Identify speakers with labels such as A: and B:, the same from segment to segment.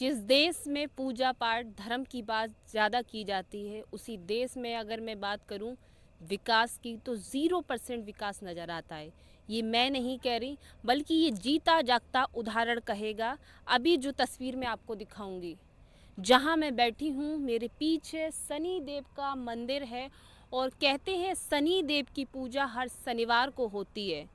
A: जिस देश में पूजा पाठ धर्म की बात ज़्यादा की जाती है, उसी देश में अगर मैं बात करूं विकास की, तो 0% विकास नज़र आता है। ये मैं नहीं कह रही, बल्कि ये जीता जागता उदाहरण कहेगा। अभी जो तस्वीर मैं आपको दिखाऊंगी, जहाँ मैं बैठी हूँ, मेरे पीछे शनि देव का मंदिर है और कहते हैं शनि देव की पूजा हर शनिवार को होती है।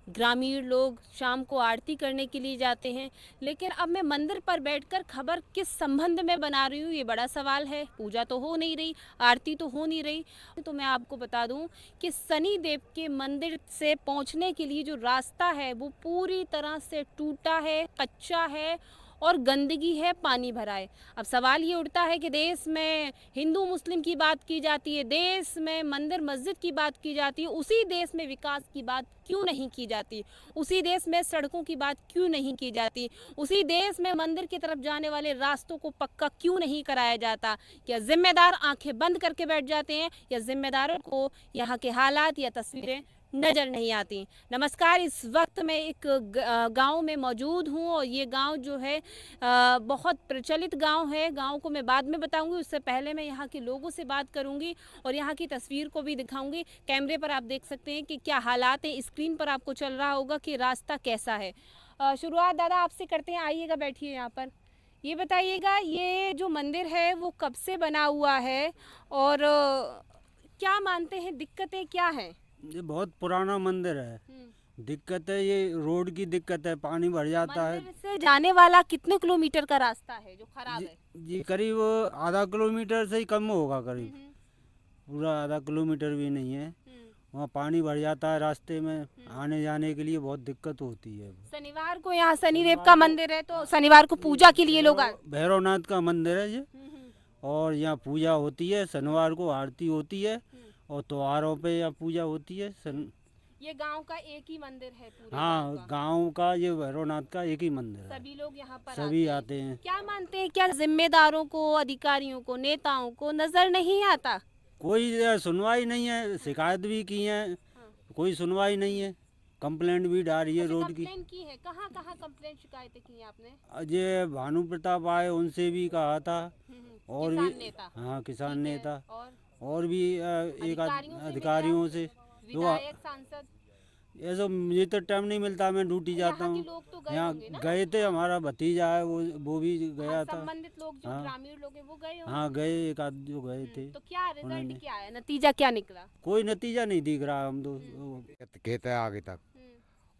A: ग्रामीण लोग शाम को आरती करने के लिए जाते हैं, लेकिन अब मैं मंदिर पर बैठकर खबर किस संबंध में बना रही हूँ, ये बड़ा सवाल है। पूजा तो हो नहीं रही, आरती तो हो नहीं रही। तो मैं आपको बता दूं कि शनि देव के मंदिर से पहुँचने के लिए जो रास्ता है वो पूरी तरह से टूटा है, कच्चा है और गंदगी है, पानी भरा है। अब सवाल ये उठता है कि देश में हिंदू मुस्लिम की बात की जाती है, देश में मंदिर मस्जिद की बात की जाती है, उसी देश में विकास की बात क्यों नहीं की जाती? उसी देश में सड़कों की बात क्यों नहीं की जाती? उसी देश में मंदिर की तरफ जाने वाले रास्तों को पक्का क्यों नहीं कराया जाता? क्या जिम्मेदार आंखें बंद करके बैठ जाते हैं, या जिम्मेदारों को यहाँ के हालात या तस्वीरें नज़र नहीं आती? नमस्कार, इस वक्त मैं एक गांव में मौजूद हूं और ये गांव जो है बहुत प्रचलित गांव है। गांव को मैं बाद में बताऊंगी, उससे पहले मैं यहाँ के लोगों से बात करूंगी और यहाँ की तस्वीर को भी दिखाऊंगी। कैमरे पर आप देख सकते हैं कि क्या हालात हैं, स्क्रीन पर आपको चल रहा होगा कि रास्ता कैसा है। शुरुआत दादा आपसे करते हैं, आइएगा, बैठिए यहाँ पर। ये बताइएगा, ये जो मंदिर है वो कब से बना हुआ है और क्या मानते हैं, दिक्कतें क्या हैं?
B: ये बहुत पुराना मंदिर है। दिक्कत है, ये रोड की दिक्कत है, पानी भर जाता है।
A: मंदिर से जाने वाला कितने किलोमीटर का रास्ता है जो खराब है?
B: जी करीब आधा किलोमीटर से ही कम होगा, करीब पूरा आधा किलोमीटर भी नहीं है। वहाँ पानी भर जाता है रास्ते में, आने जाने के लिए बहुत दिक्कत होती है।
A: शनिवार को यहाँ शनिदेव का मंदिर है, तो शनिवार को पूजा के लिए लोग
B: भैरवनाथ का मंदिर है ये, और यहाँ पूजा होती है। शनिवार को आरती होती है और त्योहारों पे यहाँ पूजा होती है।
A: ये गांव का एक ही मंदिर है पूरे?
B: हाँ, गांव का ये भैरवनाथ का एक ही मंदिर है।
A: सभी लोग यहाँ पर
B: सभी आते हैं।
A: क्या मानते हैं, क्या जिम्मेदारों को, अधिकारियों को, नेताओं को नजर नहीं आता?
B: कोई सुनवाई नहीं है, शिकायत भी की है, कोई सुनवाई नहीं है। कंप्लेंट भी डाली है रोड की।
A: की है? कहाँ कहाँ कंप्लेंट शिकायतें की हैं आपने?
B: ये भानु प्रताप आए, उनसे भी कहा था, और भी
A: नेता?
B: हाँ, किसान नेता,
A: और
B: भी एक अधिकारियों से,
A: विधायक, सांसद?
B: ऐसा मुझे तो टाइम नहीं मिलता, मैं ड्यूटी जाता हूँ। यहाँ गए थे, हमारा भतीजा है, वो भी गया था।
A: संबंधित लोग जो ग्रामीण लोग हैं वो गए होंगे?
B: हाँ गए, एक आध जो गए थे।
A: तो क्या रिजल्ट क्या है, नतीजा क्या निकला?
B: कोई नतीजा नहीं दिख रहा। हम तो
C: खेत है आगे तक,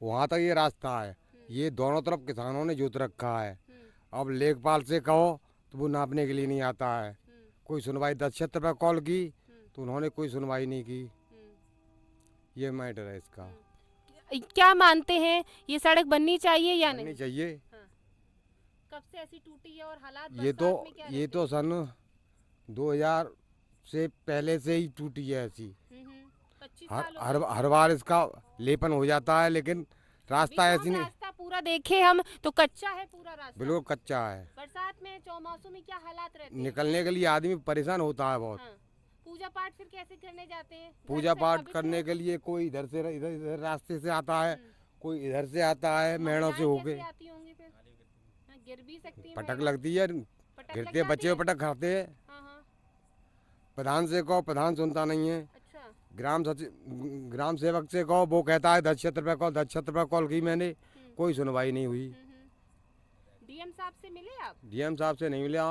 C: वहाँ तक ये रास्ता है, ये दोनों तरफ किसानों ने जोत रखा है। अब लेखपाल से कहो तो वो नापने के लिए नहीं आता है। कोई सुनवाई 10 क्षेत्र पर कॉल की तो उन्होंने कोई सुनवाई नहीं की। ये मैटर है इसका।
A: क्या मानते हैं, ये सड़क बननी चाहिए या नहीं?
C: बननी चाहिए।
A: कब से ऐसी टूटी है और हालात
C: ये तो सन 2000 से पहले से ही टूटी है ऐसी। हर बार इसका लेपन हो जाता है, लेकिन रास्ता ऐसी नहीं।
A: रास्ता पूरा देखे हम तो कच्चा है, पूरा रास्ता
C: बिल्कुल कच्चा है।
A: बरसात में, चौमासों में क्या हालात रहते हैं?
C: निकलने के लिए आदमी परेशान होता है बहुत।
A: पूजा पाठ फिर कैसे करने जाते हैं?
C: पूजा पाठ करने के लिए कोई इधर से इधर रास्ते से आता है, कोई इधर से आता है, मेड़ों से होके।
A: गिर भी सकती है,
C: पटक लगती है, गिरते बच्चे पटक खाते हैं। प्रधान से कहो, प्रधान सुनता नहीं है। ग्राम सेवक से कहो, वो कहता है 10 क्षेत्र पे कॉल, 10 क्षेत्र पे कॉल की मैंने, कोई सुनवाई नहीं हुई।
A: डीएम साहब से मिले आप?
C: डीएम साहब से नहीं मिला।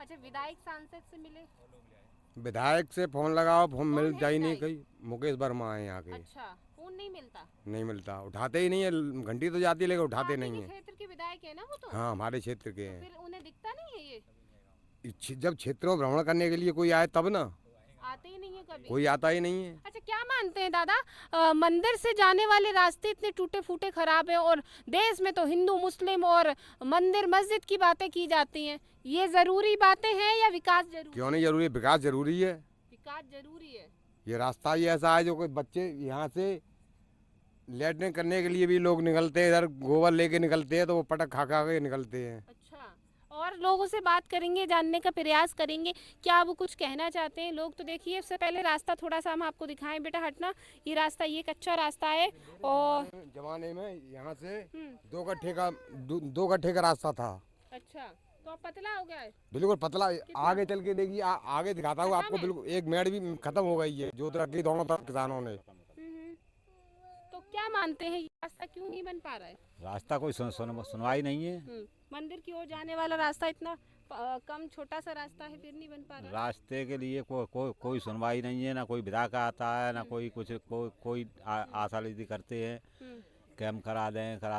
A: अच्छा, विधायक, सांसद से मिले?
C: विधायक से फोन लगाओ, फोन मिल जाए नहीं। कहीं मुकेश वर्मा है यहाँ के।
A: अच्छा, फोन नहीं मिलता? नहीं
C: मिलता, उठाते ही नहीं है। घंटी तो जाती है लेकिन उठाते नहीं है।
A: क्षेत्र के विधायक है ना वो तो?
C: हाँ, हमारे क्षेत्र के हैं।
A: फिर उन्हें दिखता नहीं है ये?
C: जब क्षेत्रों भ्रमण करने के लिए कोई आए तब ना,
A: आते ही नहीं है कभी?
C: कोई आता ही नहीं है।
A: अच्छा, क्या मानते हैं दादा, मंदिर से जाने वाले रास्ते इतने टूटे फूटे खराब है और देश में तो हिंदू मुस्लिम और मंदिर मस्जिद की बातें की जाती हैं, ये जरूरी बातें हैं या विकास जरूरी?
C: क्यों नहीं जरूरी है, विकास जरूरी है।
A: विकास जरूरी है।
C: ये रास्ता ही ऐसा है जो कोई बच्चे यहाँ से लेटरिन करने के लिए भी लोग निकलते हैं, इधर गोबर लेके निकलते हैं तो वो पटक खा खा के निकलते हैं।
A: अच्छा, और लोगों से बात करेंगे, जानने का प्रयास करेंगे क्या वो कुछ कहना चाहते हैं। लोग तो देखिए, इससे पहले रास्ता थोड़ा सा हम आपको दिखाएं, बेटा हटना। ये रास्ता, ये कच्चा रास्ता है और
C: जमाने में यहाँ से 2 गड्ढे का रास्ता था।
A: अच्छा, तो तो अब पतला हो गया है।
C: बिल्कुल पतला। आगे चल के देखिए, आगे दिखाता हूँ
A: खत्म
C: आपको।
A: है?
C: बिल्कुल एक मेड़ भी खत्म हो गई है, जोत रखी दोनों तरफ किसानों ने।
A: तो क्या मानते हैं, ये रास्ता क्यों नहीं बन पा रहा है?
D: रास्ता कोई सुनवाई नहीं है।
A: मंदिर की ओर जाने वाला रास्ता इतना कम छोटा सा रास्ता है, फिर नहीं बन पा रहा।
D: रास्ते के लिए कोई सुनवाई नहीं है, ना कोई विधायक आता है, ना कोई कुछ कोई आशावादी करते हैं कैंप करा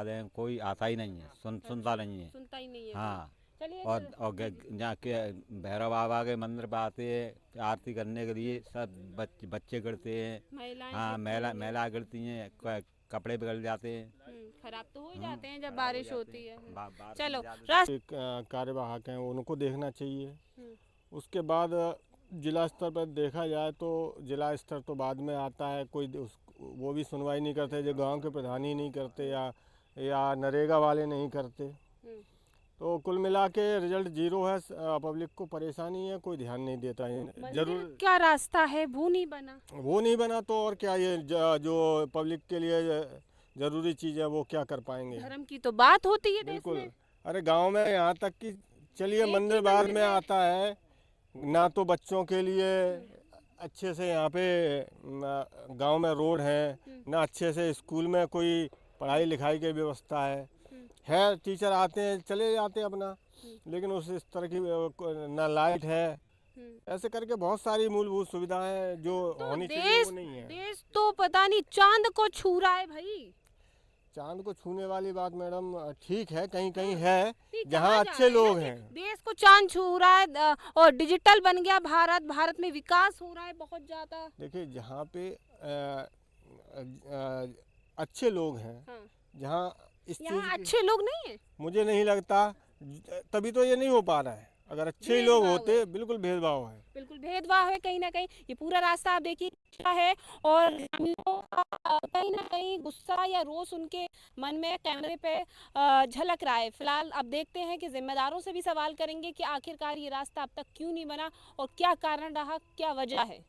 D: दें, कोई आता ही नहीं है, सुनता नहीं है।
A: सुनता ही नहीं है।
D: हाँ,
A: चलिए
D: और यहाँ के भैरव बाबा के मंदिर पे आते हैं आरती करने के लिए, सब बच्चे गिरते हैं।
A: महिलाएं
D: हाँ,
A: गिरती हैं।
D: महिला गिरती हैं, कपड़े बिगड़ जाते हैं।
A: खराब तो हो ही जाते हैं जब बारिश होती है।
D: बारिश
A: चलो
D: ज़्यादा-
A: रास्ते
E: कार्यवाहक हैं उनको देखना चाहिए।
A: हम्म।
E: उसके बाद जिला स्तर पर देखा जाए तो जिला स्तर तो बाद में आता है, कोई वो भी सुनवाई नहीं करते, जो गांव के प्रधान ही नहीं करते या नरेगा वाले नहीं करते। तो कुल मिला के रिजल्ट जीरो है। पब्लिक को परेशानी है, कोई ध्यान नहीं देता है।
A: मंदिर क्या रास्ता है, वो नहीं बना।
E: वो नहीं बना तो और क्या, ये जो पब्लिक के लिए ज़रूरी चीज़ है वो क्या कर पाएंगे।
A: धर्म की तो बात होती है देश
E: बिल्कुल।
A: में।
E: अरे गांव में यहाँ तक कि चलिए
A: एक
E: मंदिर
A: ही
E: बाद
A: मंदिर
E: में
A: है।
E: आता है ना, तो बच्चों के लिए अच्छे से यहाँ पे गांव में रोड है ना, अच्छे से स्कूल में कोई पढ़ाई लिखाई की व्यवस्था है। टीचर आते हैं चले जाते हैं अपना, लेकिन इस तरह की ना लाइट है। ऐसे करके बहुत सारी मूलभूत सुविधाएं जो
A: तो
E: होनी चाहिए
A: देश
E: वो नहीं है।
A: देश तो पता नहीं चांद को छू रहा है भाई।
E: चांद को छूने वाली बात मैडम ठीक है, कहीं कहीं है
A: नहीं,
E: जहाँ
A: कहा जा
E: अच्छे
A: रहा है
E: लोग
A: ना कि
E: हैं।
A: देश को चांद छू रहा है और डिजिटल बन गया भारत। भारत में विकास हो रहा है बहुत ज्यादा।
E: देखिए जहाँ पे अच्छे लोग हैं,
A: हाँ।
E: जहाँ इस
A: यहाँ
E: चीज़ की
A: अच्छे लोग नहीं है।
E: मुझे नहीं लगता, तभी तो ये नहीं हो पा रहा है। अगर अच्छे ही लोग
A: भेदभाव
E: होते,
A: है।
E: बिल्कुल भेदभाव है।
A: बिल्कुल भेदभाव है कहीं ना कहीं। ये पूरा रास्ता आप देखिए अच्छा है, और ग्रामीणों का कहीं ना कहीं गुस्सा या रोष उनके मन में कैमरे पे झलक रहा है। फिलहाल अब देखते हैं कि जिम्मेदारों से भी सवाल करेंगे कि आखिरकार ये रास्ता अब तक क्यों नहीं बना और क्या कारण रहा, क्या वजह है।